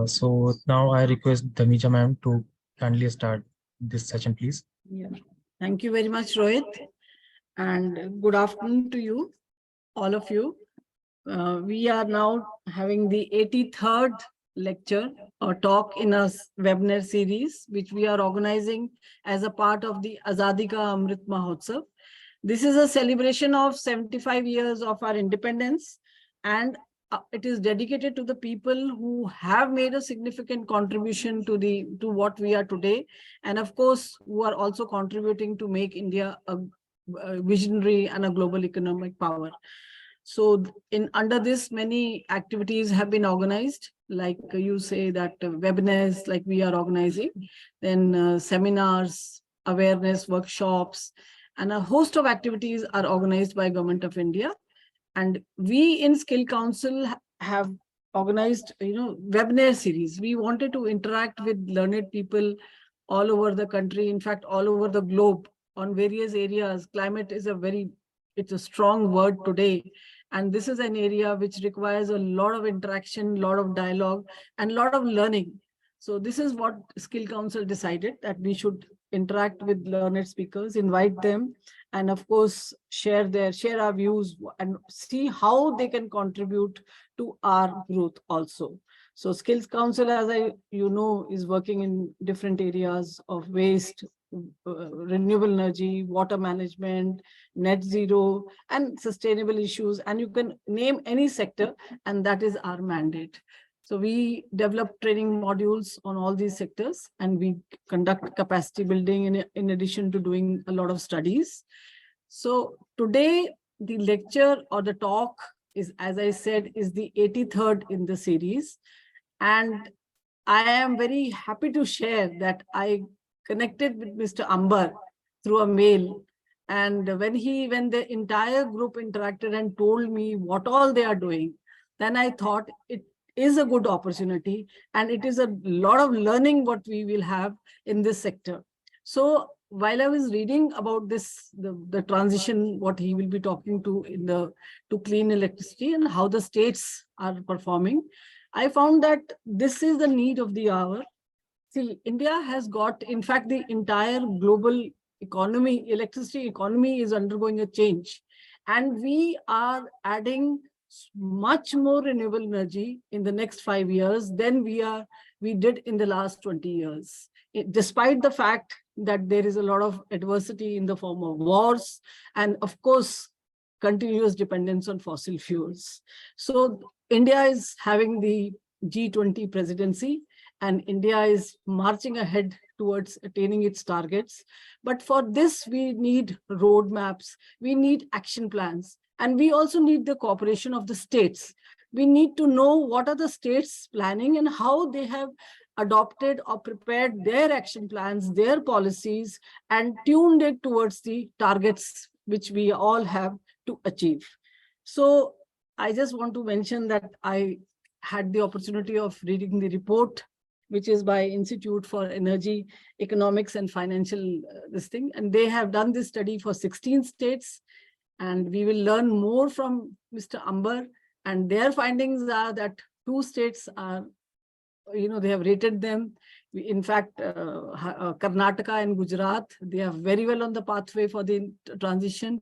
So now I request Dhamija ma'am to kindly start this session, please. Yeah. Thank you very much, Rohit. And good afternoon to you, all of you. We are now having the 83rd lecture or talk in a webinar series, which we are organizing as a part of the Azadi Ka Amrit Mahotsav. This is a celebration of 75 years of our independence, and it is dedicated to the people who have made a significant contribution to what we are today, and of course, who are also contributing to make India a visionary and a global economic power. So under this, many activities have been organized, like you say that webinars like we are organizing, then seminars, awareness workshops, and a host of activities are organized by Government of India. And we in Skill Council have organized, webinar series. We wanted to interact with learned people all over the country, in fact, all over the globe on various areas. Climate is it's a strong word today. And this is an area which requires a lot of interaction, a lot of dialogue, and a lot of learning. So this is what Skill Council decided, that we should interact with learned speakers, invite them, and of course, share our views and see how they can contribute to our growth also. So Skills Council, as is working in different areas of waste, renewable energy, water management, net zero, and sustainable issues. And you can name any sector, and that is our mandate. So we develop training modules on all these sectors, and we conduct capacity building in addition to doing a lot of studies. So today, the lecture or the talk is, as I said, is the 83rd in the series. And I am very happy to share that I connected with Mr. Ambar through a mail. And when the entire group interacted and told me what all they are doing, then I thought it is a good opportunity, and it is a lot of learning what we will have in this sector. So while I was reading about this, the transition, what he will be talking to clean electricity and how the states are performing, I found that this is the need of the hour. See, India has got, in fact, the entire global economy, electricity economy is undergoing a change. And we are adding much more renewable energy in the next 5 years than we did in the last 20 years. Despite the fact that there is a lot of adversity in the form of wars and, of course, continuous dependence on fossil fuels. So India is having the G20 presidency, and India is marching ahead towards attaining its targets. But for this, we need roadmaps, we need action plans, and we also need the cooperation of the states. We need to know what are the states planning and how they have adopted or prepared their action plans, their policies, and tuned it towards the targets which we all have to achieve. So I just want to mention that I had the opportunity of reading the report, which is by Institute for Energy, Economics and Financial this thing. And they have done this study for 16 states. And we will learn more from Mr. Ambar. And their findings are that 2 states are, they have rated them. In fact, Karnataka and Gujarat, they are very well on the pathway for the transition.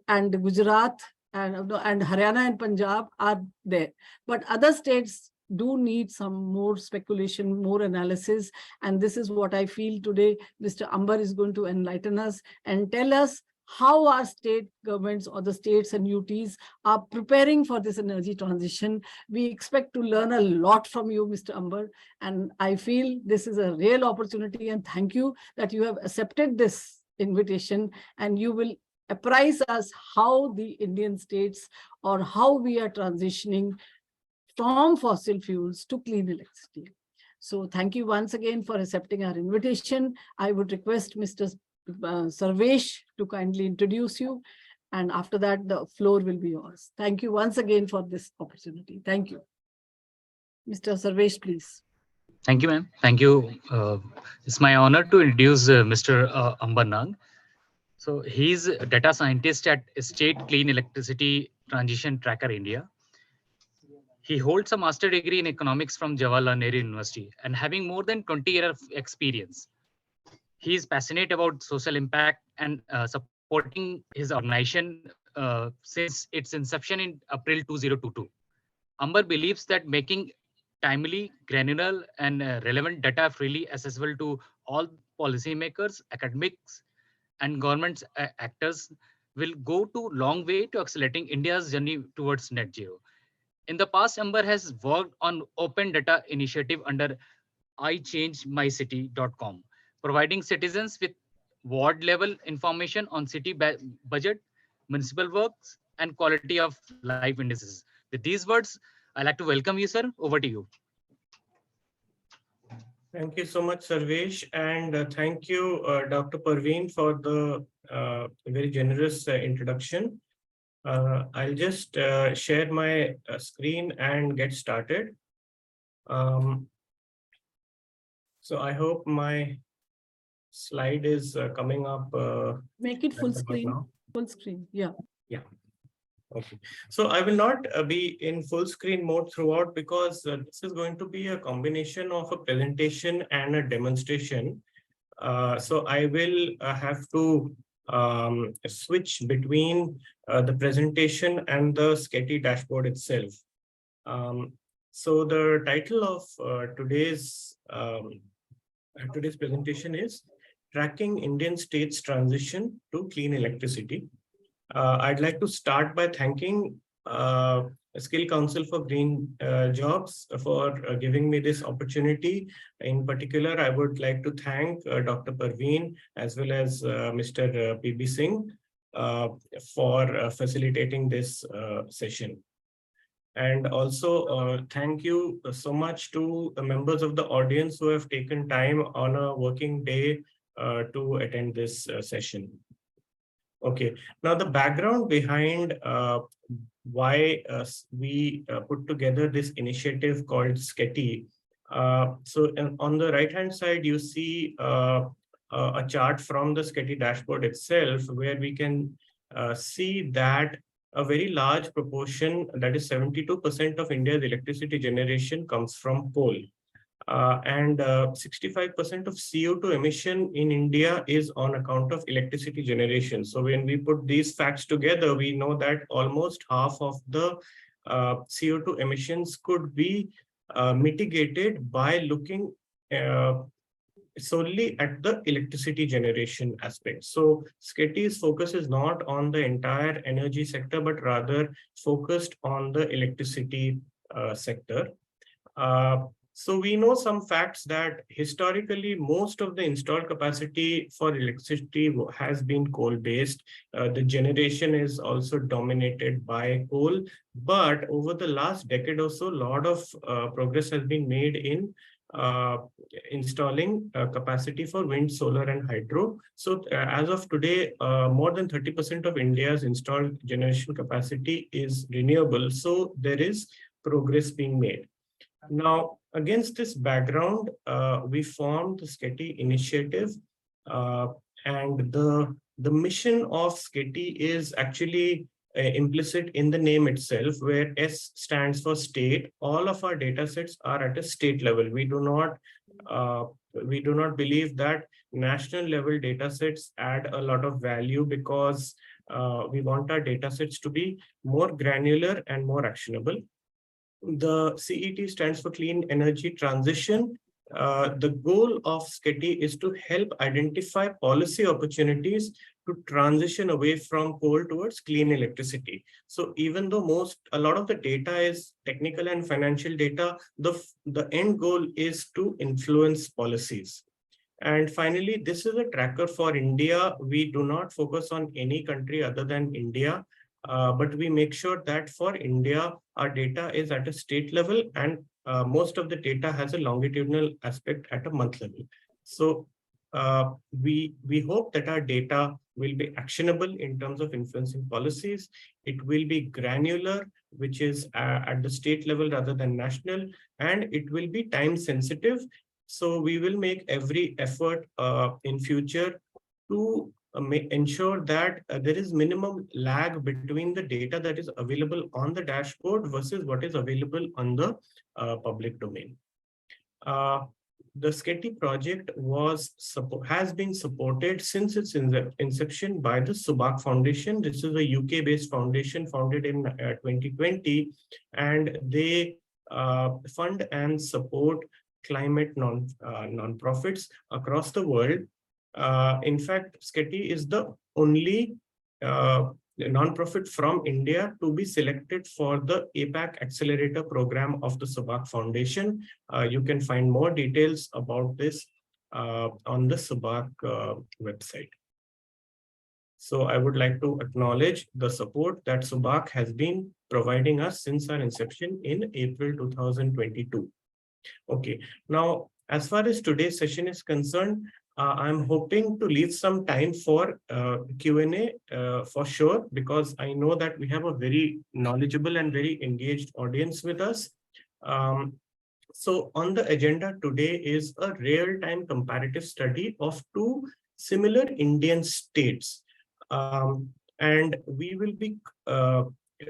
And Gujarat and Haryana and Punjab are there. But other states do need some more speculation, more analysis. And this is what I feel today. Mr. Ambar is going to enlighten us and tell us how our state governments or the states and UTs are preparing for this energy transition. We expect to learn a lot from you, Mr. Ambar. And I feel this is a real opportunity. And thank you that you have accepted this invitation, and you will apprise us how the Indian states or how we are transitioning from fossil fuels to clean electricity. So thank you once again for accepting our invitation. I would request Mr. Sarvesh to kindly introduce you. And after that, the floor will be yours. Thank you once again for this opportunity. Thank you. Mr. Sarvesh, please. Thank you, ma'am. Thank you. It's my honor to introduce Mr. Ambar Nag. So he's a data scientist at State Clean Electricity Transition Tracker India. He holds a master degree in economics from Jawaharlal Nehru University and having more than 20 years of experience. He is passionate about social impact and supporting his organization since its inception in April 2022. Amber believes that making timely, granular, and relevant data freely accessible to all policymakers, academics, and government actors will go to long way to accelerating India's journey towards net zero. In the past, Amber has worked on open data initiative under ichangemycity.com, providing citizens with ward level information on city budget, municipal works, and quality of life indices. With these words, I'd like to welcome you, sir. Over to you. Thank you so much, Sarvesh, and thank you, Dr. Praveen, for the very generous introduction. I'll just share my screen and get started. So I hope my slide is coming up. Make it full right about screen. now. Full screen. Yeah. Yeah. Okay. So I will not be in full screen mode throughout because this is going to be a combination of a presentation and a demonstration. So I will have to switch between the presentation and the SCETTI dashboard itself. So the title of today's presentation is Tracking Indian States Transition to Clean Electricity. I'd like to start by thanking Skill Council for Green Jobs for giving me this opportunity. In particular, I would like to thank Dr. Praveen as well as Mr. P.B. Singh for facilitating this session. And also thank you so much to the members of the audience who have taken time on a working day to attend this session. Okay, now the background behind why we put together this initiative called SCETTI. So on the right-hand side, you see a chart from the SCETTI dashboard itself, where we can see that a very large proportion, that is 72% of India's electricity generation comes from coal. And 65% of CO2 emission in India is on account of electricity generation. So when we put these facts together, we know that almost half of the CO2 emissions could be mitigated by looking solely at the electricity generation aspect. So SCETTI's focus is not on the entire energy sector, but rather focused on the electricity sector. So we know some facts that historically most of the installed capacity for electricity has been coal-based. The generation is also dominated by coal, but over the last decade or so, a lot of progress has been made in installing capacity for wind, solar, and hydro. So as of today, more than 30% of India's installed generation capacity is renewable. So there is progress being made. Now, against this background, we formed the SCETTI initiative, and the mission of SCETTI is actually implicit in the name itself, where S stands for state. All of our data sets are at a state level. We do not believe that national level data sets add a lot of value, because we want our data sets to be more granular and more actionable. The CET stands for Clean Energy Transition. The goal of SCETTI is to help identify policy opportunities to transition away from coal towards clean electricity. So even though a lot of the data is technical and financial data, the end goal is to influence policies. And finally, this is a tracker for India. We do not focus on any country other than India. But we make sure that for India, our data is at a state level, and most of the data has a longitudinal aspect at a month level. So we hope that our data will be actionable in terms of influencing policies. It will be granular, which is at the state level rather than national, and it will be time sensitive. So we will make every effort in future to may ensure that there is minimum lag between the data that is available on the dashboard versus what is available on the public domain. The SCETTI project has been supported since its inception by the Subak Foundation. This is a UK-based foundation founded in 2020, and they fund and support climate non-profits across the world. In fact, SCETTI is the only non-profit from India to be selected for the APAC Accelerator program of the Subak Foundation. You can find more details about this on the Subak website. So I would like to acknowledge the support that Subak has been providing us since our inception in April 2022. Okay, now as far as today's session is concerned, I'm hoping to leave some time for Q&A for sure, because I know that we have a very knowledgeable and very engaged audience with us. So on the agenda today is a real-time comparative study of two similar Indian states. And we will be,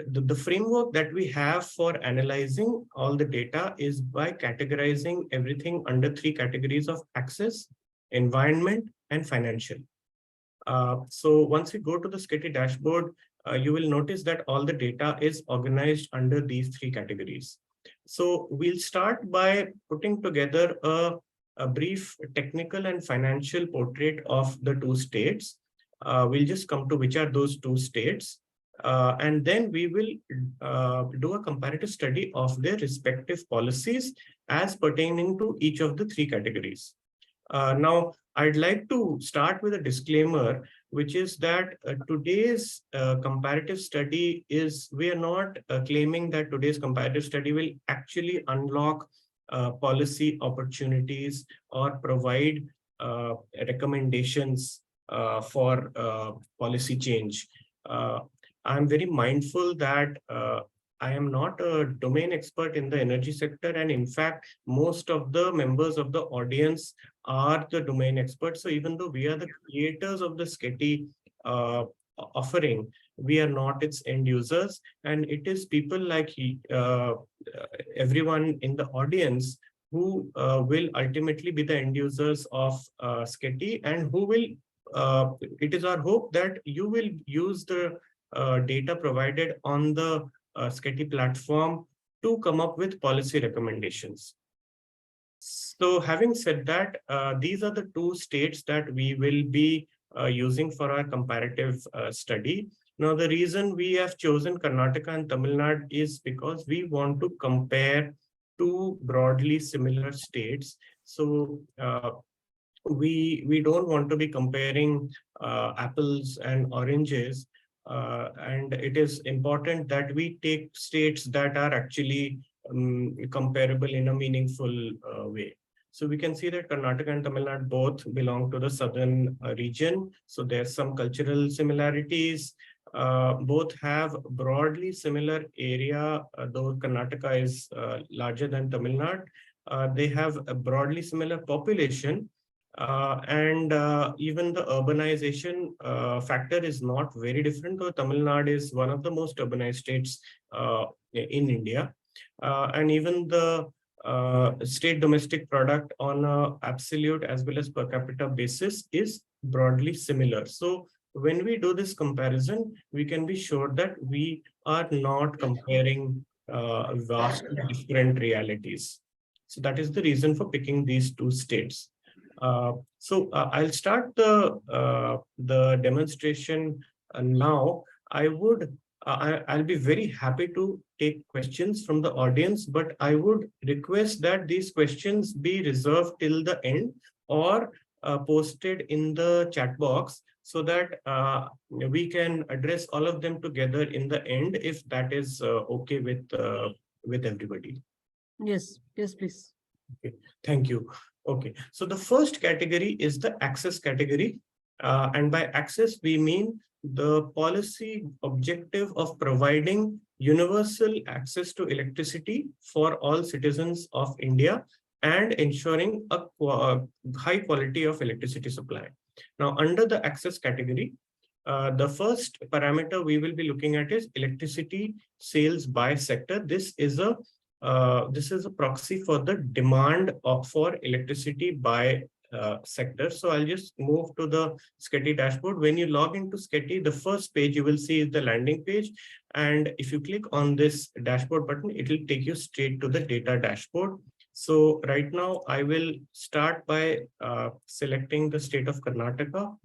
the framework that we have for analyzing all the data is by categorizing everything under three categories of access, environment, and financial. So once we go to the SCETTI dashboard, you will notice that all the data is organized under these three categories. So we'll start by putting together a brief technical and financial portrait of the two states. We'll just come to which are those two states. And then we will do a comparative study of their respective policies as pertaining to each of the three categories. Now, I'd like to start with a disclaimer, which is that today's comparative study is, we are not claiming that today's comparative study will actually unlock policy opportunities or provide recommendations for policy change. I'm very mindful that I am not a domain expert in the energy sector, and in fact, most of the members of the audience are the domain experts. So even though we are the creators of the SCETTI offering, we are not its end users, and it is people like everyone in the audience who will ultimately be the end users of SCETTI, and who will, it is our hope that you will use the data provided on the SCETTI platform to come up with policy recommendations. So having said that, these are the two states that we will be using for our comparative study. Now, the reason we have chosen Karnataka and Tamil Nadu is because we want to compare two broadly similar states. So we don't want to be comparing apples and oranges. And it is important that we take states that are actually comparable in a meaningful way. So we can see that Karnataka and Tamil Nadu both belong to the southern region. So there's some cultural similarities. Both have broadly similar area, though Karnataka is larger than Tamil Nadu. They have a broadly similar population. And even the urbanization factor is not very different, though Tamil Nadu is one of the most urbanized states in India. And even the state domestic product on an absolute as well as per capita basis is broadly similar. So when we do this comparison, we can be sure that we are not comparing vastly different realities. So that is the reason for picking these two states. So I'll start the demonstration now. I'll be very happy to take questions from the audience, but I would request that these questions be reserved till the end or posted in the chat box, so that we can address all of them together in the end, if that is okay with everybody. Yes, yes, please. Okay, thank you. Okay, so the first category is the access category. And by access, we mean the policy objective of providing universal access to electricity for all citizens of India and ensuring a high quality of electricity supply. Now, under the access category, the first parameter we will be looking at is electricity sales by sector. This is a proxy for the demand for electricity by sector. So I'll just move to the SCETTI dashboard. When you log into SCETTI, the first page you will see is the landing page. And if you click on this dashboard button, it will take you straight to the data dashboard. So right now I will start by selecting the state of Karnataka.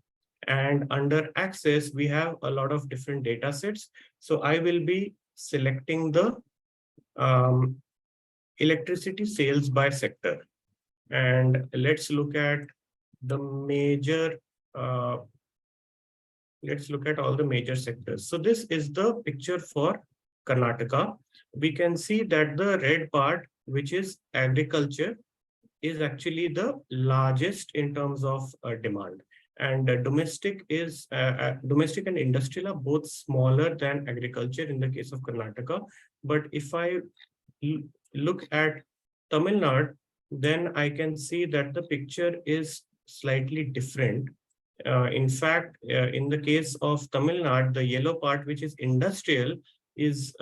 And under access, we have a lot of different data sets. So I will be selecting the electricity sales by sector. And let's look at the major, let's look at all the major sectors. So this is the picture for Karnataka. We can see that the red part, which is agriculture, is actually the largest in terms of demand. And domestic and industrial are both smaller than agriculture in the case of Karnataka. But if I look at Tamil Nadu, then I can see that the picture is slightly different. In fact, in the case of Tamil Nadu, the yellow part, which is industrial, is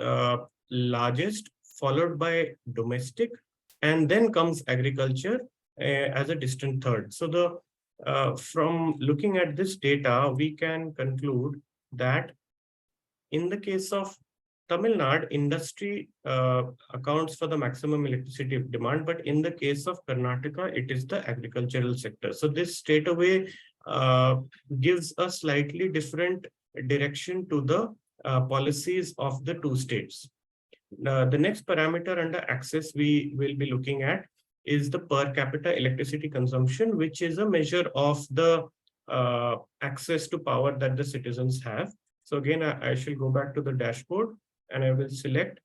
largest, followed by domestic, and then comes agriculture as a distant third. So from looking at this data, we can conclude that in the case of Tamil Nadu, industry accounts for the maximum electricity demand, but in the case of Karnataka, it is the agricultural sector. So this straight away gives a slightly different direction to the policies of the two states. The next parameter under access we will be looking at is the per capita electricity consumption, which is a measure of the access to power that the citizens have. So again, I shall go back to the dashboard and I will select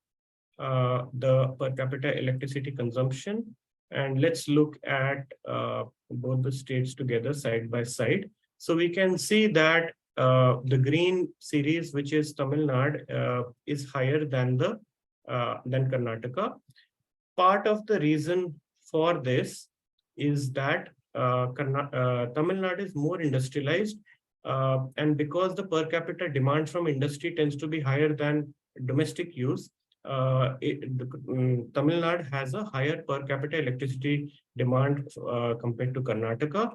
the per capita electricity consumption. And let's look at both the states together side by side. So we can see that the green series, which is Tamil Nadu, is higher than Karnataka. Part of the reason for this is that Tamil Nadu is more industrialized, and because the per capita demand from industry tends to be higher than domestic use, Tamil Nadu has a higher per capita electricity demand compared to Karnataka.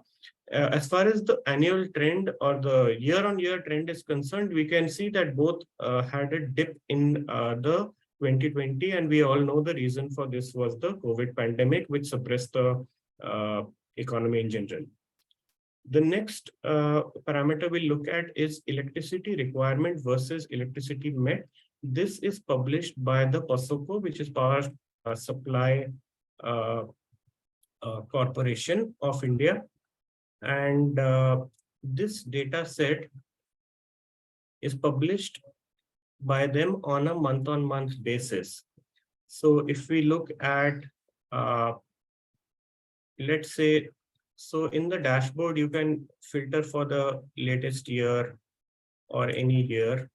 As far as the annual trend or the year-on-year trend is concerned, we can see that both had a dip in the 2020, and we all know the reason for this was the COVID pandemic, which suppressed the economy in general. The next parameter we look at is electricity requirement versus electricity met. This is published by the PASOCO, which is Power Supply Corporation of India. And this data set is published by them on a month-on-month basis. So if we look at, let's say, so in the dashboard, you can filter for the latest year or any year.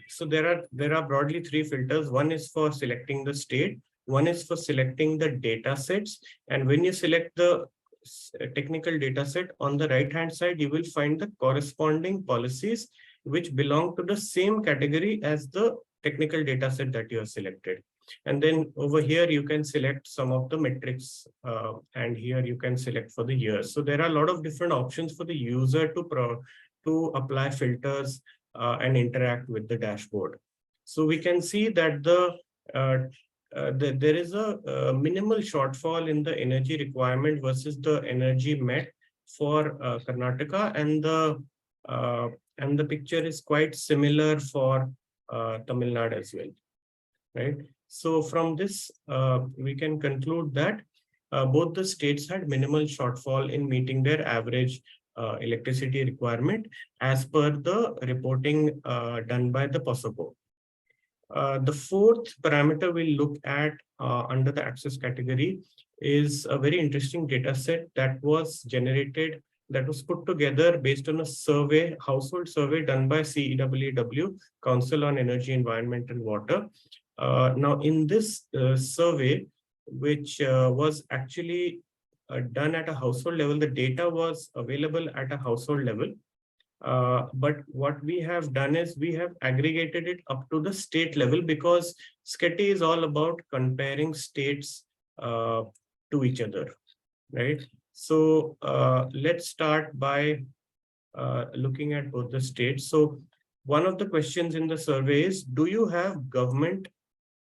So there are broadly three filters. One is for selecting the state, one is for selecting the data sets. And when you select the technical data set on the right-hand side, you will find the corresponding policies which belong to the same category as the technical data set that you have selected. And then over here, you can select some of the metrics, and here you can select for the years. So there are a lot of different options for the user to apply filters and interact with the dashboard. So we can see that there is a minimal shortfall in the energy requirement versus the energy met for Karnataka, and the picture is quite similar for Tamil Nadu as well, right? So from this, we can conclude that both the states had minimal shortfall in meeting their average electricity requirement as per the reporting done by the PASOCO. The fourth parameter we'll look at under the access category is a very interesting data set that was put together based on a survey, household survey done by CEWW, Council on Energy, Environment and Water. Now in this survey, which was actually done at a household level. The data was available at a household level. But what we have done is we have aggregated it up to the state level, because SCETTI is all about comparing states to each other, right? So let's start by looking at both the states. So one of the questions in the survey is, do you have government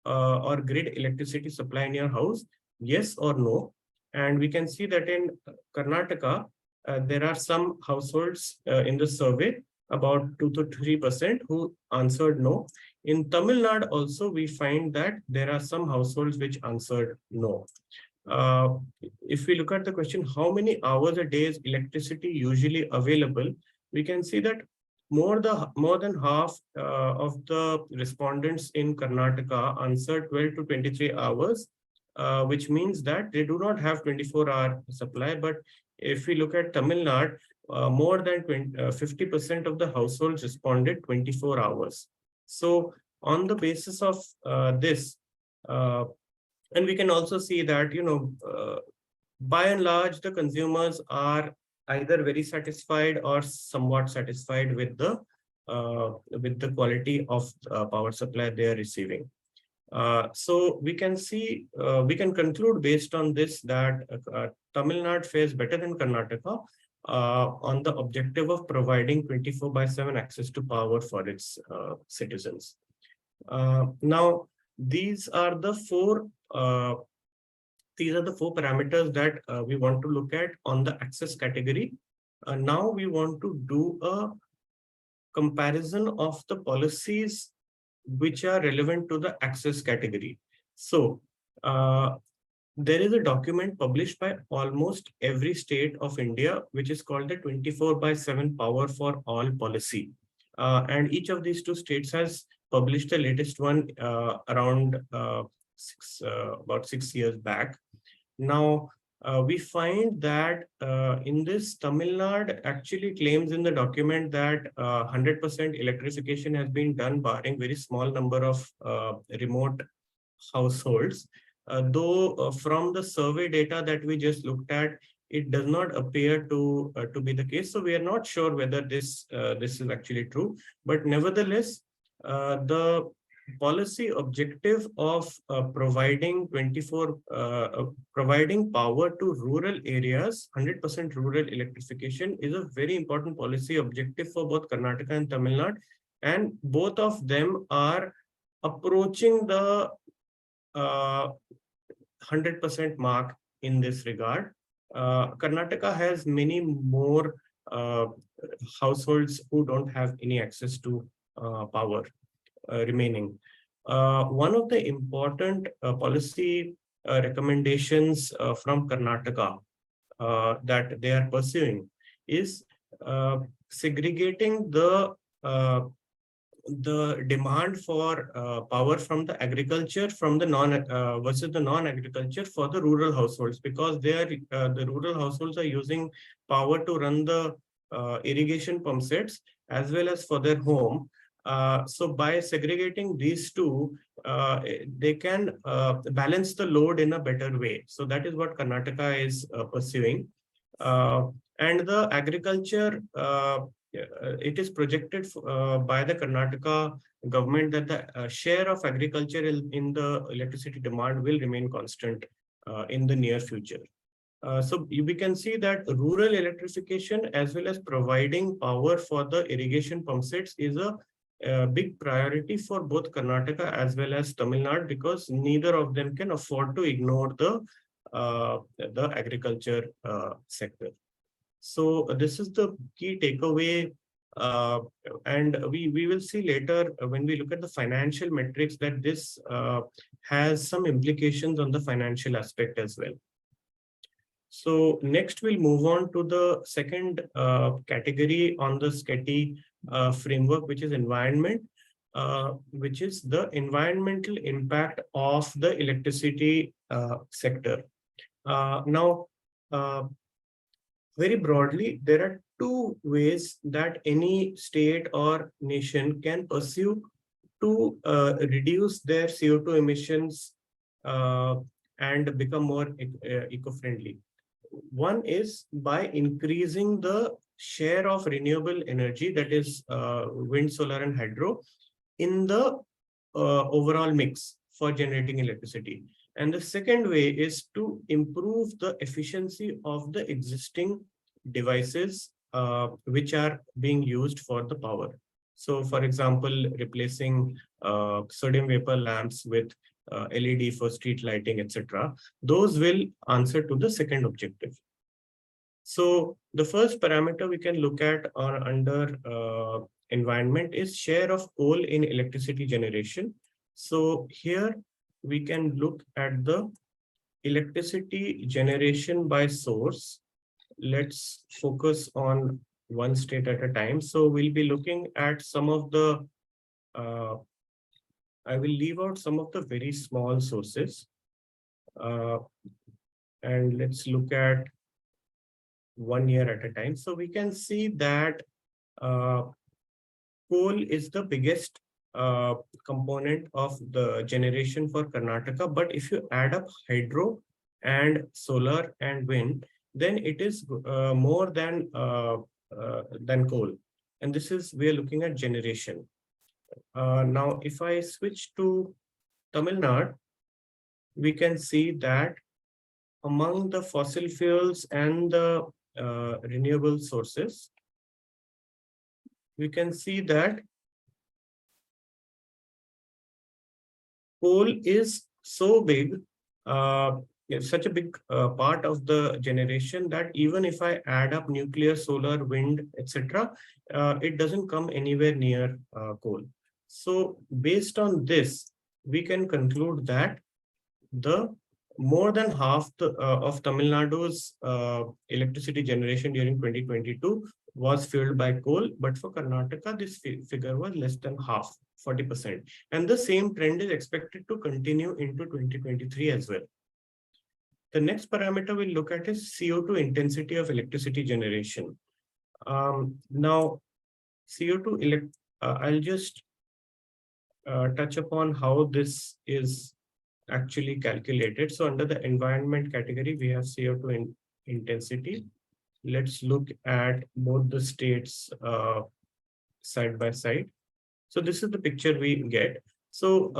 or grid electricity supply in your house? Yes or no? And we can see that in Karnataka, there are some households in the survey, about 2 to 3%, who answered no. In Tamil Nadu also, we find that there are some households which answered no. If we look at the question, how many hours a day is electricity usually available? We can see that more than half of the respondents in Karnataka answered 12 to 23 hours, which means that they do not have 24-hour supply. But if we look at Tamil Nadu, more than 50% of the households responded 24 hours. So on the basis of this, and we can also see that, by and large, the consumers are either very satisfied or somewhat satisfied with the quality of power supply they are receiving. So we can see, we can conclude based on this that Tamil Nadu fares better than Karnataka on the objective of providing 24/7 access to power for its citizens. Now, these are the four parameters that we want to look at on the access category. Now we want to do a comparison of the policies which are relevant to the access category. So there is a document published by almost every state of India, which is called the 24/7 Power for All policy. And each of these two states has published the latest one around about 6 years back. Now, we find that in this, Tamil Nadu actually claims in the document that 100% electrification has been done, barring very small number of remote households. Though from the survey data that we just looked at, it does not appear to be the case. So we are not sure whether this is actually true. But nevertheless, the policy objective of providing power to rural areas, 100% rural electrification, is a very important policy objective for both Karnataka and Tamil Nadu, and both of them are approaching the 100% mark in this regard. Karnataka has many more households who don't have any access to power remaining. One of the important policy recommendations from Karnataka that they are pursuing is segregating the demand for power from the agriculture from the versus the non-agriculture for the rural households, because they are the rural households are using power to run the irrigation pump sets as well as for their home. So by segregating these two, they can balance the load in a better way. So that is what Karnataka is pursuing. And the agriculture, it is projected by the Karnataka government that the share of agriculture in the electricity demand will remain constant in the near future. So we can see that rural electrification as well as providing power for the irrigation pump sets is a big priority for both Karnataka as well as Tamil Nadu, because neither of them can afford to ignore the agriculture sector. So this is the key takeaway, and we will see later when we look at the financial metrics that this has some implications on the financial aspect as well. So next we'll move on to the second category on the SCETTI framework, which is environment, which is the environmental impact of the electricity sector. Now, very broadly, there are two ways that any state or nation can pursue to reduce their CO2 emissions and become more eco-friendly. one is by increasing the share of renewable energy, that is wind, solar, and hydro, in the overall mix for generating electricity. And the second way is to improve the efficiency of the existing devices which are being used for the power. So, for example, replacing sodium vapor lamps with LED for street lighting, etc. Those will answer to the second objective. So the first parameter we can look at under environment is share of coal in electricity generation. So here we can look at the electricity generation by source. Let's focus on one state at a time. So we'll be looking at some of the, I will leave out some of the very small sources. And let's look at 1 year at a time. So we can see that coal is the biggest component of the generation for Karnataka. But if you add up hydro and solar and wind, then it is more than coal. And this is, we are looking at generation. Now, if I switch to Tamil Nadu, we can see that among the fossil fuels and the renewable sources, we can see that coal is so big, such a big part of the generation that even if I add up nuclear, solar, wind, etc., it doesn't come anywhere near coal. So based on this, we can conclude that the more than half of Tamil Nadu's electricity generation during 2022 was fueled by coal, but for Karnataka, this figure was less than half, 40%. And the same trend is expected to continue into 2023 as well. The next parameter we'll look at is CO2 intensity of electricity generation. Now, CO2, I'll just touch upon how this is actually calculated. So under the environment category, we have CO2 intensity. Let's look at both the states side by side. So this is the picture we get. So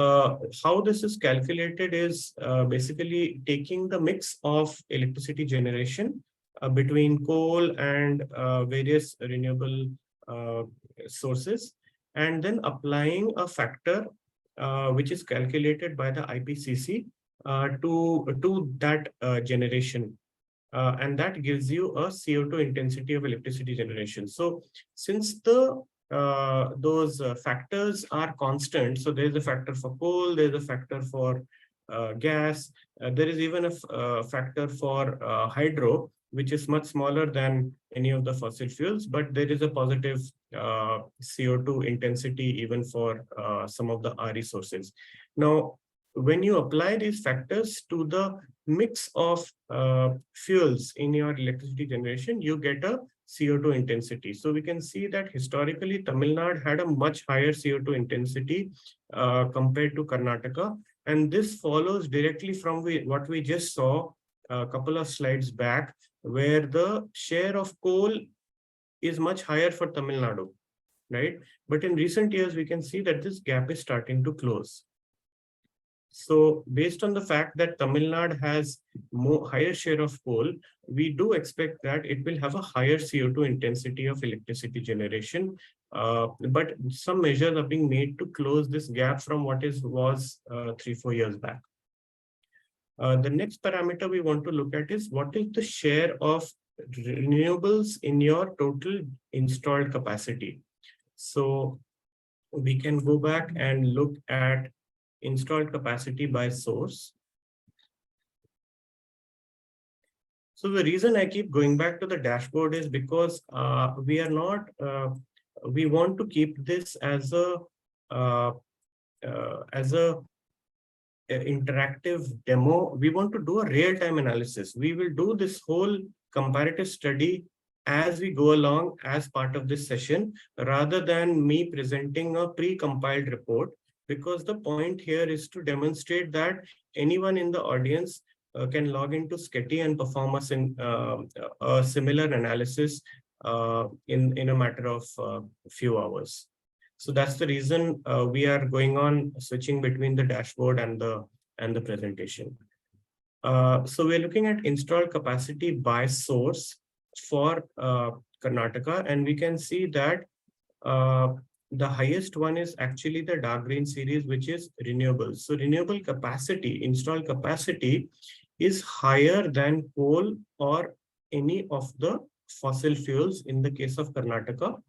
how this is calculated is basically taking the mix of electricity generation between coal and various renewable sources, and then applying a factor which is calculated by the IPCC to that generation. And that gives you a CO2 intensity of electricity generation. So since the those factors are constant, so there's a factor for coal, there's a factor for gas, there is even a factor for hydro, which is much smaller than any of the fossil fuels, but there is a positive CO2 intensity even for some of the RE sources. Now, when you apply these factors to the mix of fuels in your electricity generation, you get a CO2 intensity. So we can see that historically, Tamil Nadu had a much higher CO2 intensity compared to Karnataka. And this follows directly from what we just saw a couple of slides back, where the share of coal is much higher for Tamil Nadu, right? But in recent years, we can see that this gap is starting to close. So based on the fact that Tamil Nadu has higher share of coal, we do expect that it will have a higher CO2 intensity of electricity generation. But some measures are being made to close this gap from what was 3-4 years back. The next parameter we want to look at is what is the share of renewables in your total installed capacity. So we can go back and look at installed capacity by source. So the reason I keep going back to the dashboard is because we are not, we want to keep this as a interactive demo. We want to do a real-time analysis. We will do this whole comparative study as we go along as part of this session, rather than me presenting a pre-compiled report, because the point here is to demonstrate that anyone in the audience can log into SCETTI and perform a similar analysis in a matter of few hours. So that's the reason we are going on switching between the dashboard and the presentation. So we're looking at installed capacity by source for Karnataka, and we can see that the highest one is actually the dark green series, which is renewables. So renewable capacity, installed capacity, is higher than coal or any of the fossil fuels in the case of Karnataka.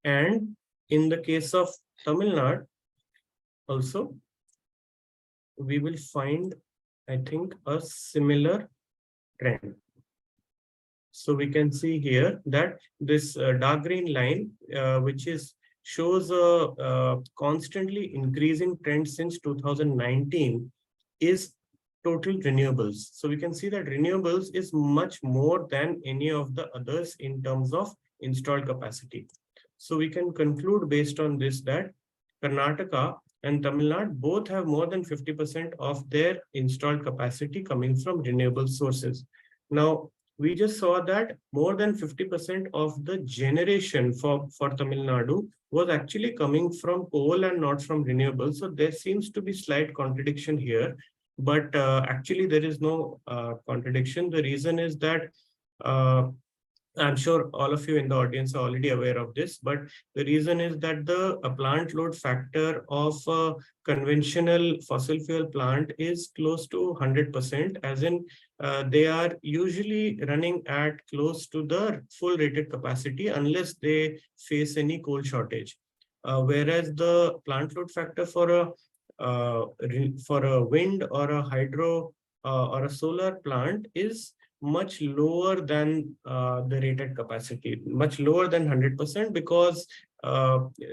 And in the case of Tamil Nadu, also, we will find, I think, a similar trend. So we can see here that this dark green line, which shows a constantly increasing trend since 2019, is total renewables. So we can see that renewables is much more than any of the others in terms of installed capacity. So we can conclude based on this that Karnataka and Tamil Nadu both have more than 50% of their installed capacity coming from renewable sources. Now, we just saw that more than 50% of the generation for Tamil Nadu was actually coming from coal and not from renewables. So there seems to be slight contradiction here, but actually there is no contradiction. The reason is that I'm sure all of you in the audience are already aware of this, but the reason is that the plant load factor of a conventional fossil fuel plant is close to 100%, as in they are usually running at close to the full rated capacity unless they face any coal shortage. Whereas the plant load factor for a wind or a hydro or a solar plant is much lower than the rated capacity, much lower than 100%, because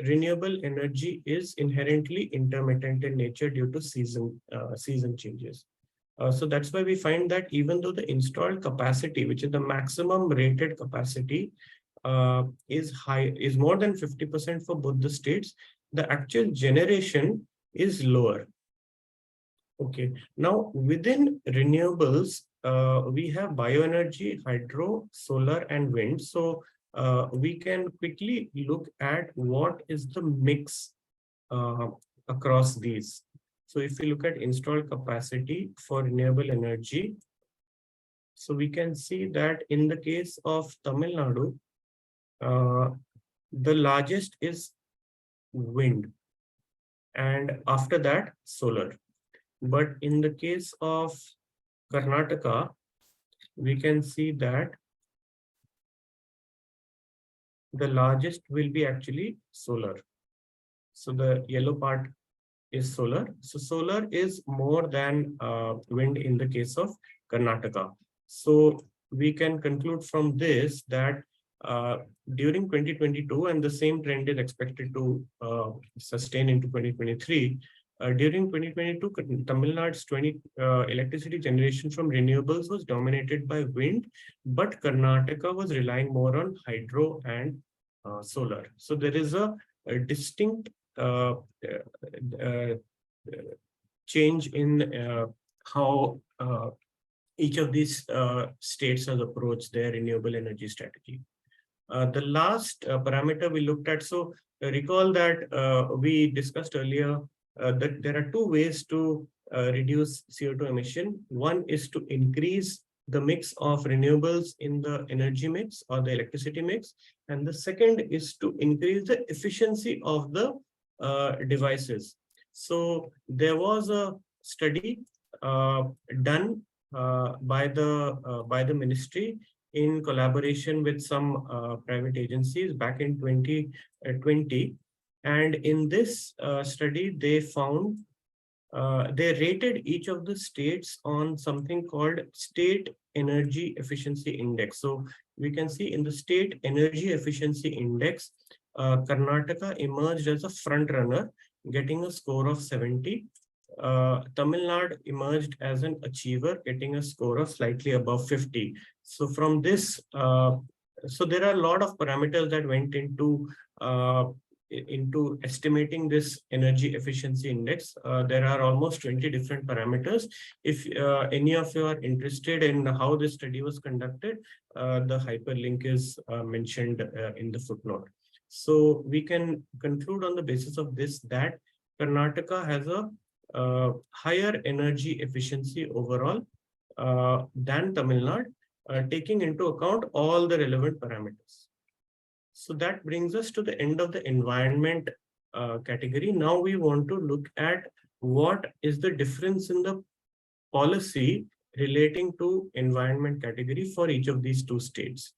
renewable energy is inherently intermittent in nature due to season changes. So that's why we find that even though the installed capacity, which is the maximum rated capacity, is more than 50% for both the states, the actual generation is lower. Okay, now within renewables, we have bioenergy, hydro, solar, and wind. So we can quickly look at what is the mix across these. So if we look at installed capacity for renewable energy, so we can see that in the case of Tamil Nadu, the largest is wind, and after that, solar. But in the case of Karnataka, we can see that the largest will be actually solar. So the yellow part is solar. So solar is more than wind in the case of Karnataka. So we can conclude from this that during 2022, and the same trend is expected to sustain into 2023, during 2022, Tamil Nadu's electricity generation from renewables was dominated by wind, but Karnataka was relying more on hydro and solar. So there is a distinct change in how each of these states has approached their renewable energy strategy. The last parameter we looked at, so recall that we discussed earlier that there are two ways to reduce CO2 emission. One is to increase the mix of renewables in the energy mix or the electricity mix. And the second is to increase the efficiency of the devices. So there was a study done by the ministry in collaboration with some private agencies back in 2020. And in this study, they found they rated each of the states on something called State Energy Efficiency Index. So we can see in the State Energy Efficiency Index, Karnataka emerged as a front runner, getting a score of 70. Tamil Nadu emerged as an achiever, getting a score of slightly above 50. So from this, so there are a lot of parameters that went into into estimating this energy efficiency index. There are almost 20 different parameters. If any of you are interested in how this study was conducted, the hyperlink is mentioned in the footnote. So we can conclude on the basis of this that Karnataka has a higher energy efficiency overall than Tamil Nadu, taking into account all the relevant parameters. So that brings us to the end of the environment category. Now we want to look at what is the difference in the policy relating to environment category for each of these two states.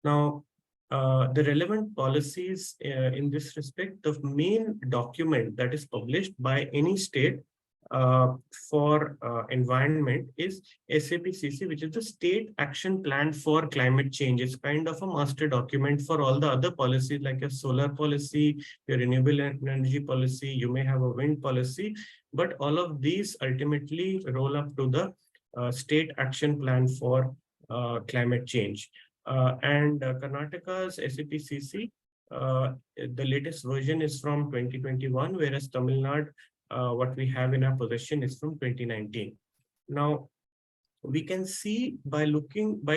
Now, the relevant policies in this respect, the main document that is published by any state for environment is SAPCC, which is the State Action Plan for Climate Change. It's kind of a master document for all the other policies like your solar policy, your renewable energy policy, you may have a wind policy, but all of these ultimately roll up to the State Action Plan for Climate Change. Karnataka's SAPCC, the latest version is from 2021, whereas Tamil Nadu, what we have in our possession is from 2019. Now, we can see by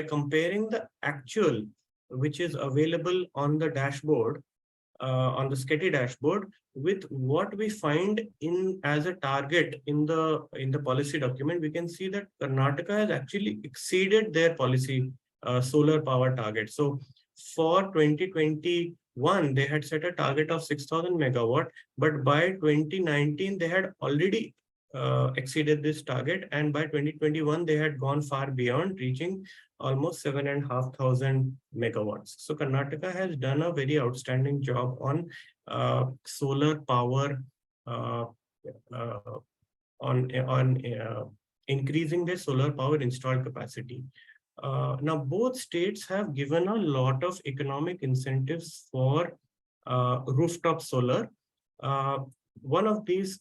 comparing the actual, which is available on the dashboard, on the SCETTI dashboard, with what we find in as a target in the policy document, we can see that Karnataka has actually exceeded their policy solar power target. So for 2021, they had set a target of 6,000 megawatt, but by 2019, they had already exceeded this target. And by 2021, they had gone far beyond, reaching almost 7,500 megawatts. So Karnataka has done a very outstanding job on solar power, increasing their solar power installed capacity. Now, both states have given a lot of economic incentives for rooftop solar. One of these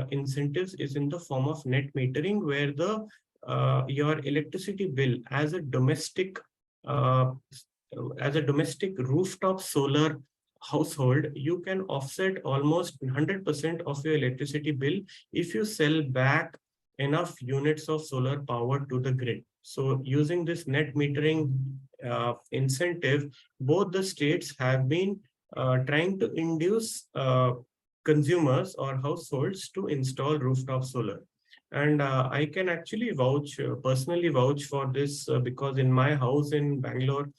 incentives is in the form of net metering, where the your electricity bill as a domestic rooftop solar household, you can offset almost 100% of your electricity bill if you sell back enough units of solar power to the grid. So using this net metering incentive, both the states have been trying to induce consumers or households to install rooftop solar. And I can actually personally vouch for this because in my house in Bangalore,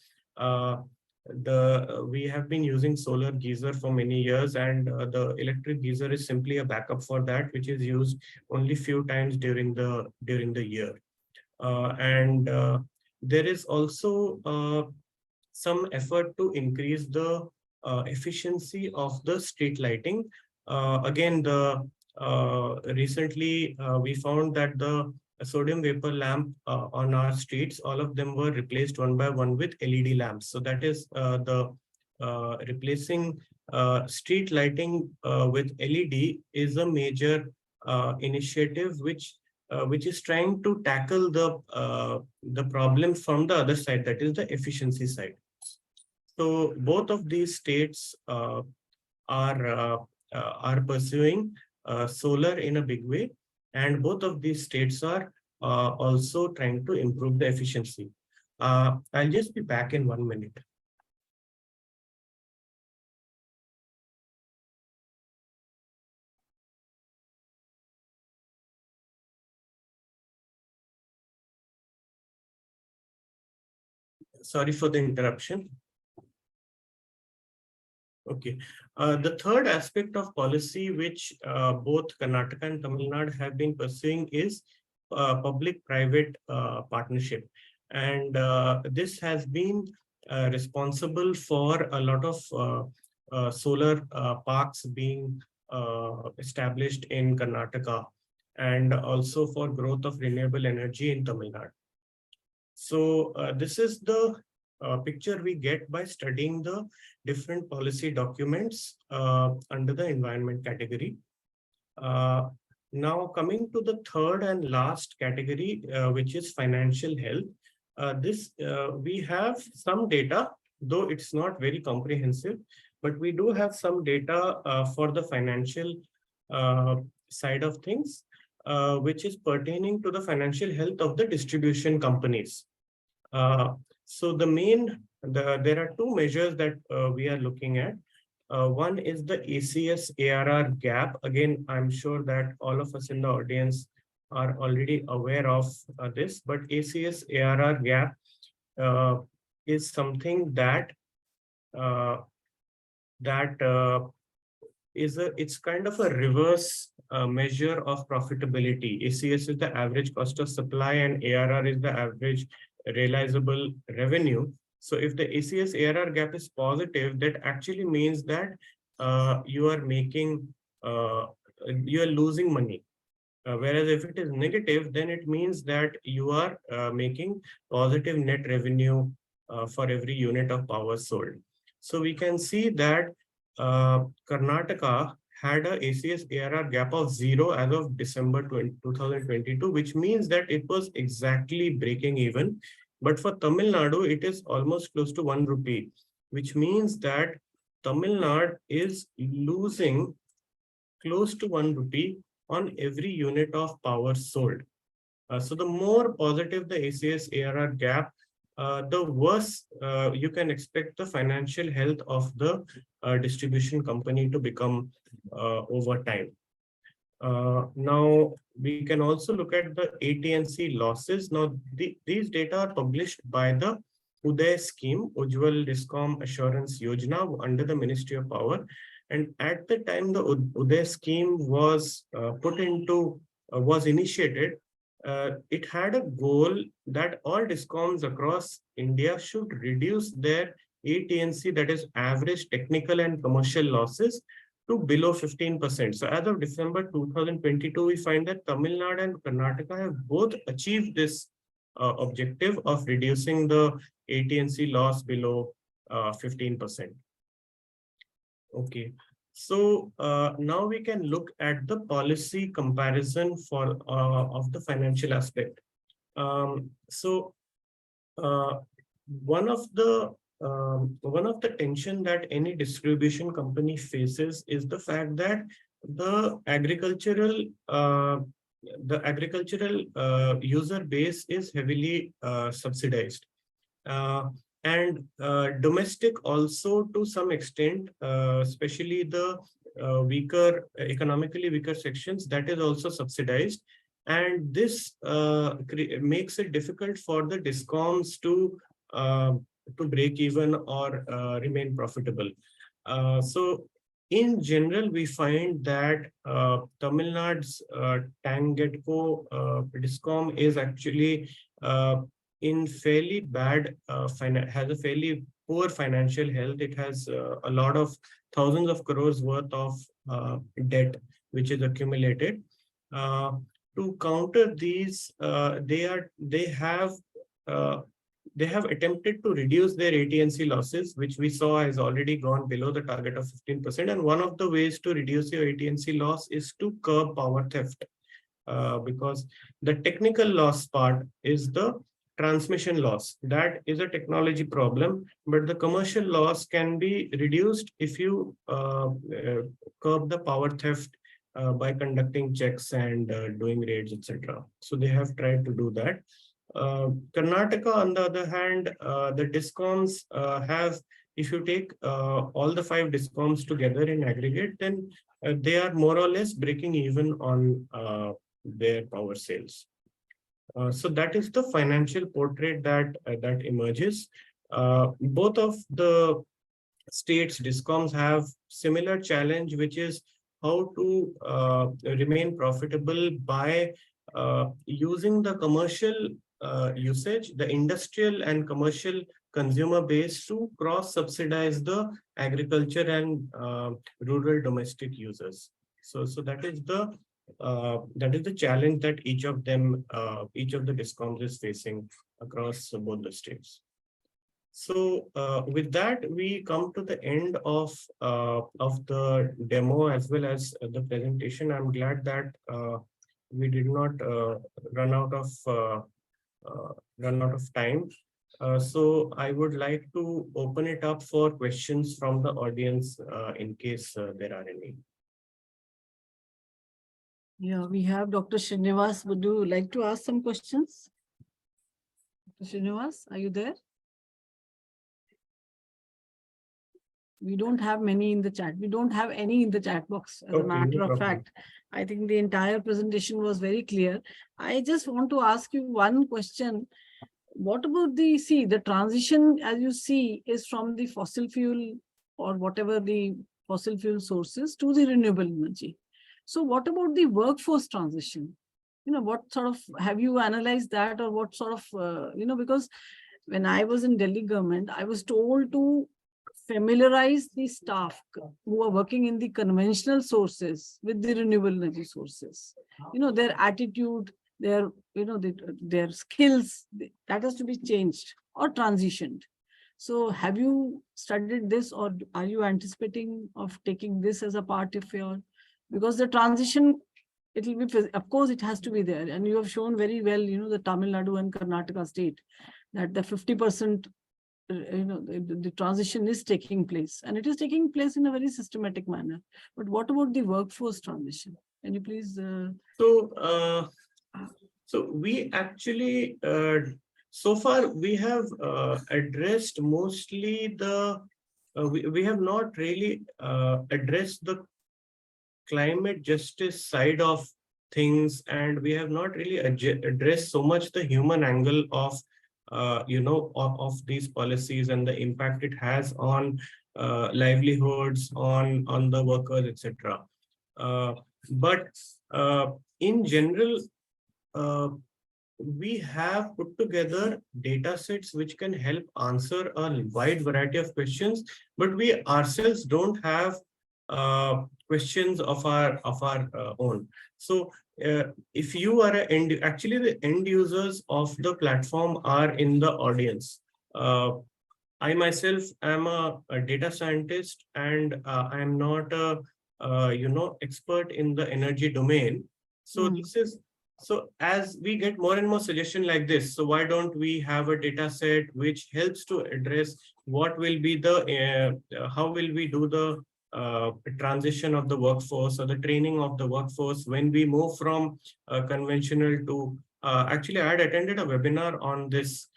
we have been using solar geyser for many years, and the electric geyser is simply a backup for that, which is used only few times during the year. There is also some effort to increase the efficiency of the street lighting. Again, recently we found that the sodium vapor lamp on our streets, all of them were replaced one by one with LED lamps. So that is replacing street lighting with LED is a major initiative which is trying to tackle the problem from the other side, that is the efficiency side. So both of these states are pursuing solar in a big way, and both of these states are also trying to improve the efficiency. I'll just be back in 1 minute. Sorry for the interruption. Okay. The third aspect of policy which both Karnataka and Tamil Nadu have been pursuing is public-private partnership. And this has been responsible for a lot of solar parks being established in Karnataka, and also for growth of renewable energy in Tamil Nadu. So this is the picture we get by studying the different policy documents under the environment category. Now coming to the third and last category, which is financial health. We have some data, though it's not very comprehensive. But we do have some data for the financial side of things, which is pertaining to the financial health of the distribution companies. So there are two measures that we are looking at. One is the ACS ARR gap. Again, I'm sure that all of us in the audience are already aware of this, but ACS ARR gap is something that it's kind of a reverse measure of profitability. ACS is the average cost of supply and ARR is the average realizable revenue. So if the ACS ARR gap is positive, that actually means that you are losing money. Whereas if it is negative, then it means that you are making positive net revenue for every unit of power sold. So we can see that Karnataka had a ACS ARR gap of 0 as of December 2022, which means that it was exactly breaking even. But for Tamil Nadu, it is almost close to 1 rupee, which means that Tamil Nadu is losing close to 1 rupee on every unit of power sold. So the more positive the ACS ARR gap, the worse you can expect the financial health of the distribution company to become over time. Now, we can also look at the AT&C losses. Now, these data are published by the Uday scheme, Ujjwal Discom Assurance Yojana, under the Ministry of Power. And at the time the Uday scheme was initiated, it had a goal that all discoms across India should reduce their AT&C, that is average technical and commercial losses, to below 15%. So as of December 2022, we find that Tamil Nadu and Karnataka have both achieved this objective of reducing the AT&C loss below 15%. Okay. So now we can look at the policy comparison for of the financial aspect. One of the tension that any distribution company faces is the fact that the agricultural user base is heavily subsidized. And domestic also to some extent, especially the economically weaker sections, that is also subsidized. And this makes it difficult for the discoms to break even or remain profitable. So in general, we find that Tamil Nadu's Tangetco discom is actually in fairly bad, has a fairly poor financial health. It has a lot of thousands of crores worth of debt, which is accumulated. To counter these, they have attempted to reduce their AT&C losses, which we saw has already gone below the target of 15%. And one of the ways to reduce your AT&C loss is to curb power theft, because the technical loss part is the transmission loss. That is a technology problem, but the commercial loss can be reduced if you curb the power theft by conducting checks and doing raids, etc. So they have tried to do that. Karnataka, on the other hand, the discoms have, if you take all the 5 discoms together in aggregate, then they are more or less breaking even on their power sales. So that is the financial portrait that emerges. Both of the states discoms have similar challenge, which is how to remain profitable by using the commercial usage, the industrial and commercial consumer base, to cross-subsidize the agriculture and rural domestic users. So that is the challenge that each of the discoms is facing across both the states. So with that, we come to the end of the demo as well as the presentation. I'm glad that we did not run out of time. So I would like to open it up for questions from the audience in case there are any. Yeah, we have Dr. Srinivas. Would you like to ask some questions? Dr. Srinivas, are you there? We don't have many in the chat. We don't have any in the chat box. As a Okay, matter no of problem. fact, I think the entire presentation was very clear. I just want to ask you one question. What about the transition, as you see, is from the fossil fuel or whatever the fossil fuel sources to the renewable energy. So what about the workforce transition? What sort of, have you analyzed that, or what sort of, because when I was in Delhi government, I was told to familiarize the staff who are working in the conventional sources with the renewable energy sources. Their attitude, their skills, that has to be changed or transitioned. So have you studied this, or are you anticipating of taking this as a part of your, because the transition, it will be, of course it has to be there, and you have shown very well, the Tamil Nadu and Karnataka state, that the 50% the transition is taking place, and it is taking place in a very systematic manner. But what about the workforce transition? Can you please So we actually so far we have addressed mostly the we have not really addressed the climate justice side of things, and we have not really addressed so much the human angle of of these policies and the impact it has on livelihoods, on the workers, etc. But in general, we have put together data sets which can help answer a wide variety of questions, but we ourselves don't have questions of our own. So if you are actually the end users of the platform are in the audience. I myself am a data scientist, and I am not a expert in the energy domain. So this is, so as we get more and more suggestions like this, so why don't we have a data set which helps to address what will be the how will we do the transition of the workforce or the training of the workforce when we move from conventional to actually I had attended a webinar on this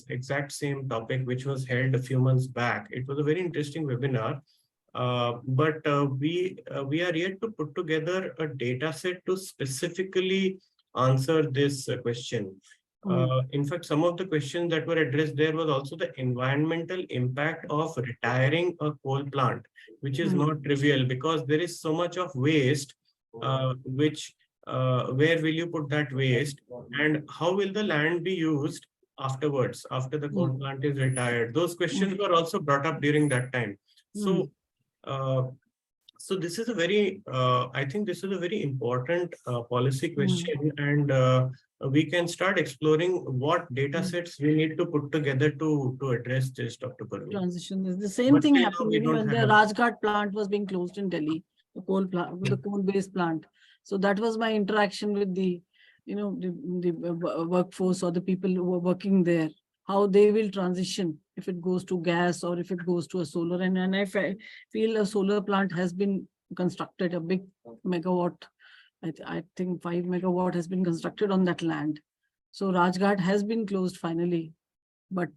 exact same topic, which was held a few months back. It was a very interesting webinar. But we are yet to put together a data set to specifically answer this question. In fact, some of the questions that were addressed there was also the environmental impact of retiring a coal plant, which is not trivial because there is so much of waste, which where will you put that waste, and how will the land be used afterwards, after the coal plant is retired? Those questions were also brought up during that time. So so this is a very, I think this is a very important policy question, and we can start exploring what data sets we need to put together to address this, Dr. Praveen. Transition is the same thing happened when the Rajghat plant was being closed in Delhi, the coal plant, the coal-based plant. So that was my interaction with the, the workforce or the people who were working there, how they will transition if it goes to gas or if it goes to a solar. And I feel a solar plant has been constructed, a big megawatt. I think 5 megawatt has been constructed on that land. So Rajghat has been closed finally, but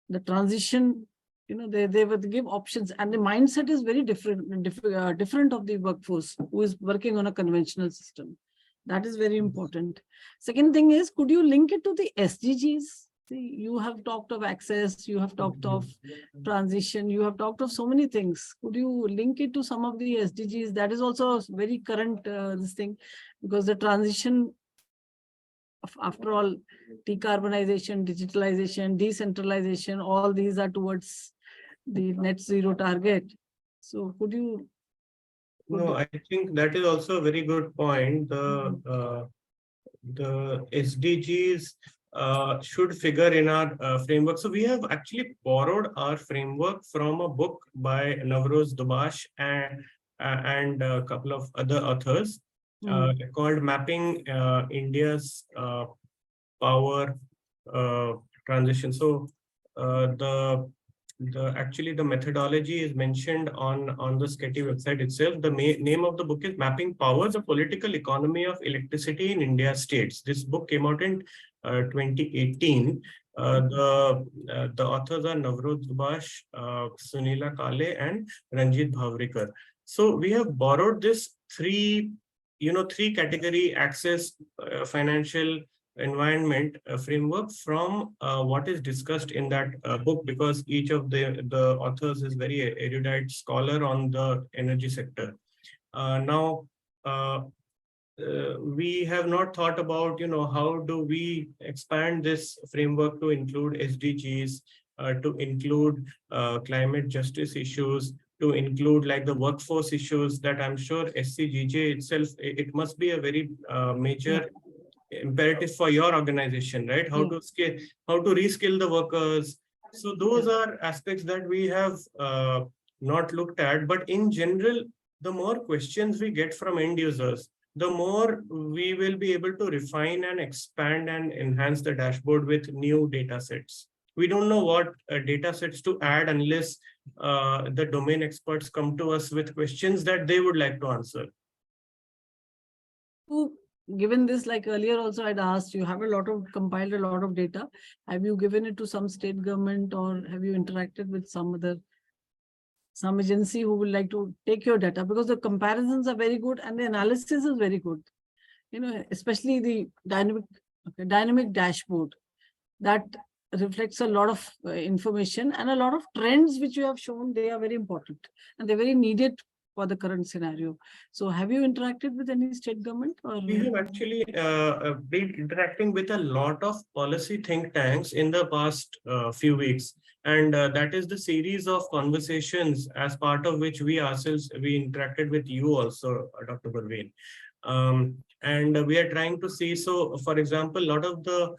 the transition, they would give options, and the mindset is very different of the workforce who is working on a conventional system. That is very important. Second thing is, could you link it to the SDGs? See, you have talked of access, you have talked of transition, you have talked of so many things. Could you link it to some of the SDGs? That is also very current, this thing, because the transition, after all, decarbonization, digitalization, decentralization, all these are towards the net zero target. So could you? No, I think that is also a very good point. The SDGs should figure in our framework. So we have actually borrowed our framework from a book by Navroz Dubash and a couple of other authors called Mapping India's Power transition. So actually the methodology is mentioned on the SCETTI website itself. The name of the book is Mapping Power: The Political Economy of Electricity in India States. This book came out in 2018. The authors are Navrod Zubash, Sunila Kale, and Ranjit Bhavrikar. So we have borrowed this three category: access, financial, environment framework from what is discussed in that book, because each of the authors is very erudite scholar on the energy sector. Now, we have not thought about, how do we expand this framework to include SDGs, to include climate justice issues, to include like the workforce issues that I'm sure SCGJ itself, it must be a very major imperative for your organization, right? How to scale, how to reskill the workers. So those are aspects that we have not looked at. But in general, the more questions we get from end users, the more we will be able to refine and expand and enhance the dashboard with new data sets. We don't know what data sets to add unless the domain experts come to us with questions that they would like to answer. Given this, like earlier also I'd asked, you have compiled a lot of data. Have you given it to some state government, or have you interacted with some agency who would like to take your data? Because the comparisons are very good and the analysis is very good. Especially the dynamic dashboard that reflects a lot of information and a lot of trends which you have shown. They are very important and they're very needed for the current scenario. So have you interacted with any state government? Or? We have actually been interacting with a lot of policy think tanks in the past few weeks. And that is the series of conversations as part of which we interacted with you also, Dr. Praveen. And we are trying to see, so for example, a lot of the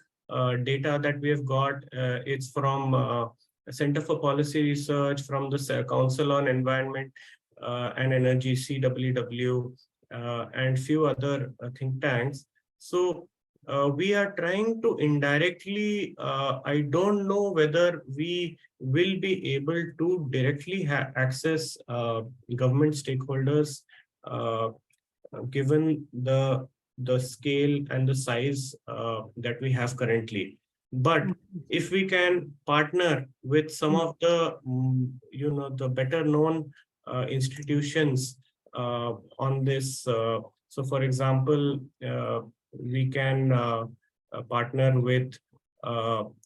data that we have got, it's from Center for Policy Research, from the Council on Environment and Energy, CWW, and few other think tanks. So we are trying to indirectly, I don't know whether we will be able to directly access government stakeholders, given the scale and the size that we have currently. But if we can partner with some of the, the better known institutions on this. So for example, we can partner with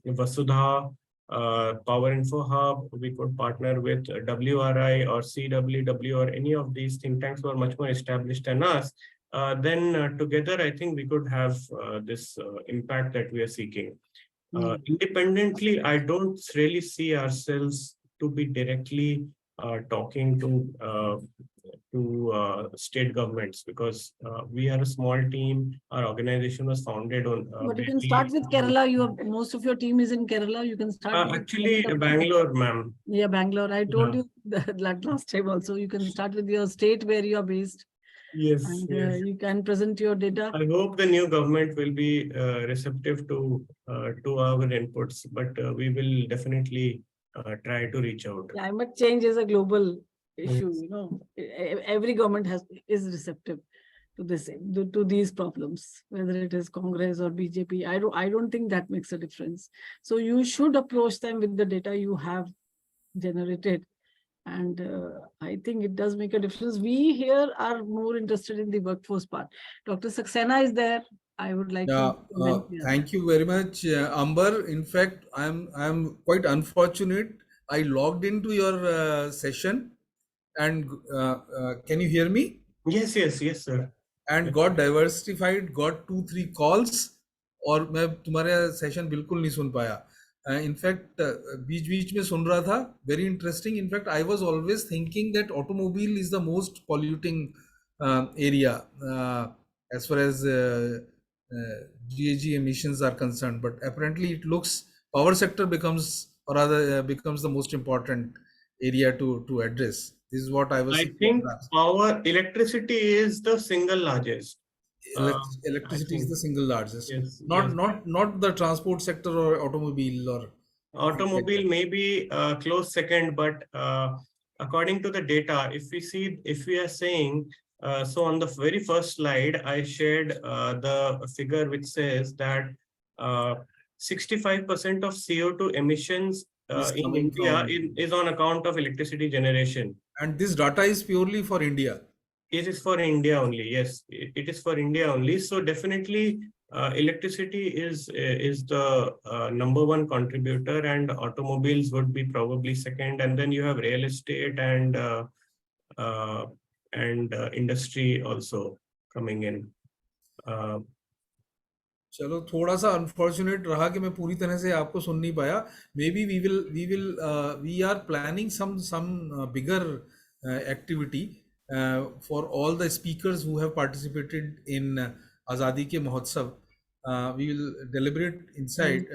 Vasudha, Power Info Hub. We could partner with WRI or CWW or any of these think tanks who are much more established than us. Then together, I think we could have this impact that we are seeking. Independently, I don't really see ourselves to be directly talking to state governments, because we are a small team. Our organization was founded on. But you can start with Kerala. Most of your team is in Kerala. You can start. Actually, Bangalore, ma'am. Yeah, Bangalore. I told you that last time also. You can start with your state where you are based. Yes, and yes. You can present your data. I hope the new government will be receptive to our inputs, but we will definitely try to reach out. Climate change is a global issue. Every government is receptive to this, to these problems, whether it is Congress or BJP. I don't think that makes a difference. So you should approach them with the data you have generated. And I think it does make a difference. We here are more interested in the workforce part. Dr. Saxena is there. I would like to comment. Thank you very much, Ambar. In fact, I'm quite unfortunate. I logged into your session, and can you hear me? Yes, sir. And got diversified, got 2-3 calls, और मैं तुम्हारा session बिल्कुल नहीं सुन पाया. In fact, बीच में सुन रहा था. Very interesting. In fact, I was always thinking that automobile is the most polluting area as far as GHG emissions are concerned. But apparently, it looks power sector becomes the most important area to address. This is what I was. I think electricity is the single largest. Electricity is think the single largest. yes, Not yes. not the transport sector or automobile or things like Automobile that. may be close second, but according to the data, if we are saying, so on the very first slide, I shared the figure which says that 65% of CO2 emissions Is in coming India from, is on account of electricity generation. and this data is purely for India. It is for India only. Yes, it is for India only. So definitely, electricity is the number one contributor, and automobiles would be probably second, and then you have real estate uh, and industry also coming in. Uh, चलो थोड़ा सा unfortunate रहा कि मैं पूरी तरह से आपको सुन नहीं पाया. Maybe we are planning some bigger activity for all the speakers who have participated in आज़ादी के महोत्सव. We will deliberate inside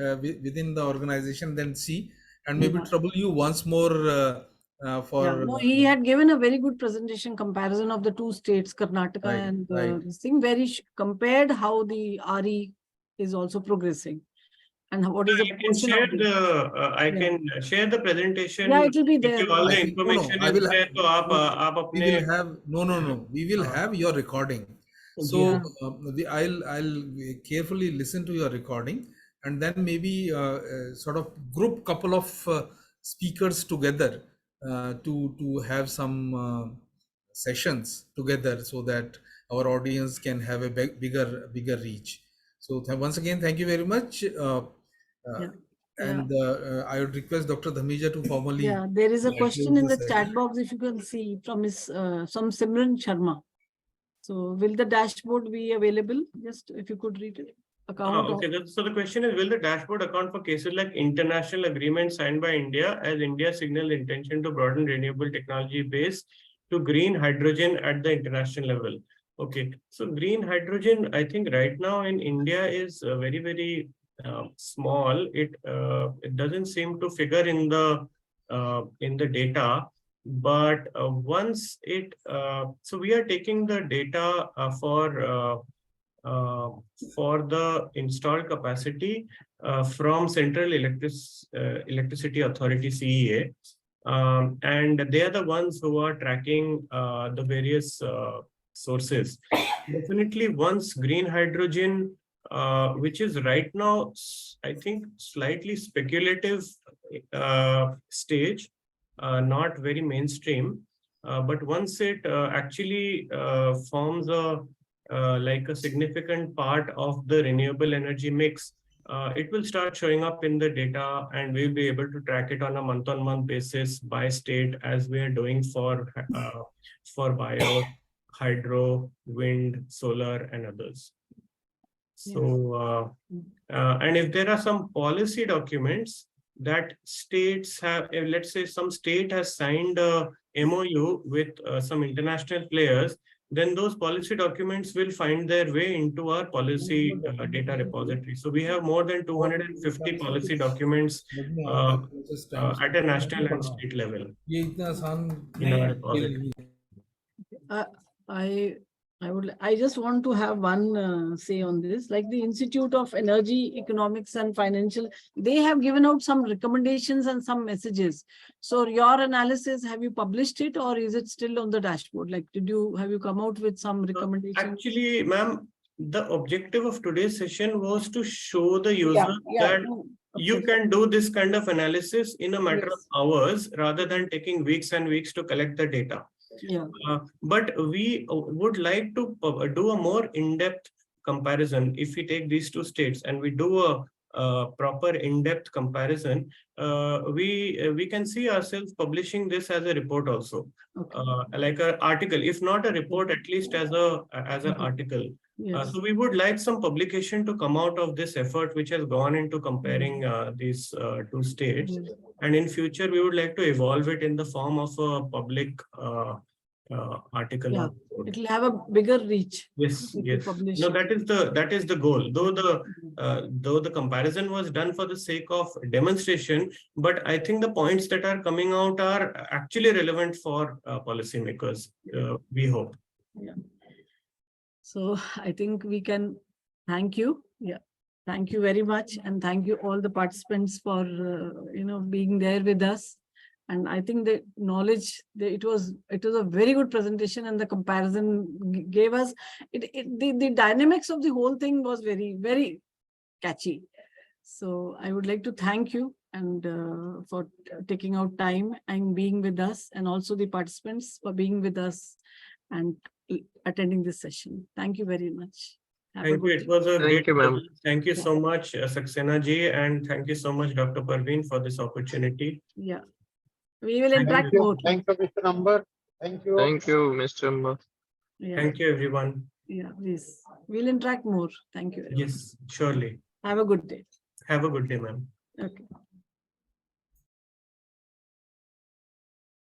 within the organization, then see, and maybe trouble you once more for No, he had given a very good presentation comparison of the two states, Karnataka Right, and right. this thing, where he compared how the RE is also progressing and what is the I can portion share of it. I can share the presentation. Yeah, it will be If there. you all I the think no, information I is will. there, तो आप We अपने will have no. We will have your recording. So Yeah. I'll carefully listen to your recording, and then maybe sort of group couple of speakers together to have some sessions together, so that our audience can have a bigger reach. So once again, thank you very much. Yeah. And I would request Dr. Dhamija to formally Yeah, there is a question close in the the session. chat box, if you can see, from Simran Sharma. So will the dashboard be available? Just if you could read it. Account okay, so the question is, will the dashboard account for cases like international agreements signed by India, as India signaled intention to broaden renewable technology base to green hydrogen at the international level? Okay, so green hydrogen, I think right now in India is very small. It doesn't seem to figure in the data, but once it so we are taking the data for the installed capacity from Central Electricity Authority, CEA. And they are the ones who are tracking the various sources. Definitely once green hydrogen, which is right now, I think, slightly speculative stage, not very mainstream. But once it actually forms like a significant part of the renewable energy mix, it will start showing up in the data, and we'll be able to track it on a month-on-month basis by state, as we are doing for bio, hydro, wind, solar, and others. So, and if there are some policy documents that states have, let's say some state has signed a MOU with some international players, then those policy documents will find their way into our policy data repository. So we have more than 250 policy documents at a national and state level ये इतना आसान in our खेल repository. नहीं है. I just want to have one say on this. Like the Institute of Energy, Economics and Financial, they have given out some recommendations and some messages. So your analysis, have you published it, or is it still on the dashboard? Like, have you come out with some recommendations? Actually, ma'am, the objective of today's session was to show the user that you can do this kind of analysis in a matter of hours rather than taking weeks and weeks to collect the data. Yeah. But we would like to do a more in-depth comparison. If we take these two states and we do a proper in-depth comparison, we can see ourselves publishing this as a report also, like an article, if not a report, at least as an article. So we would like some publication to come out of this effort, which has gone into comparing these two states. And in future, we would like to evolve it in the form of a public article. Yeah, it will have a bigger reach. Yes, yes. No, that is the goal. Though the comparison was done for the sake of demonstration, but I think the points that are coming out are actually relevant for policymakers. We hope. Yeah. So I think we can thank you. Yeah. Thank you very much. And thank you all the participants for, being there with us. And I think the knowledge, it was a very good presentation, and the comparison gave us, the dynamics of the whole thing was very, very catchy. So I would like to thank you and for taking out time and being with us, and also the participants for being with us and attending this session. Thank you very much. Thank you. It was a Thank great. you, ma'am. Thank you so much, Saxena ji, and thank you so much, Dr. Praveen, for this opportunity. Yeah. We will interact more. Thank you, Mr. Ambar. Thank you. Thank you, Mr. Ambar. Yeah. Thank you, everyone. Yeah, please. We'll interact more. Thank you. Yes, surely. Have a good day. Have a good day, ma'am. Okay.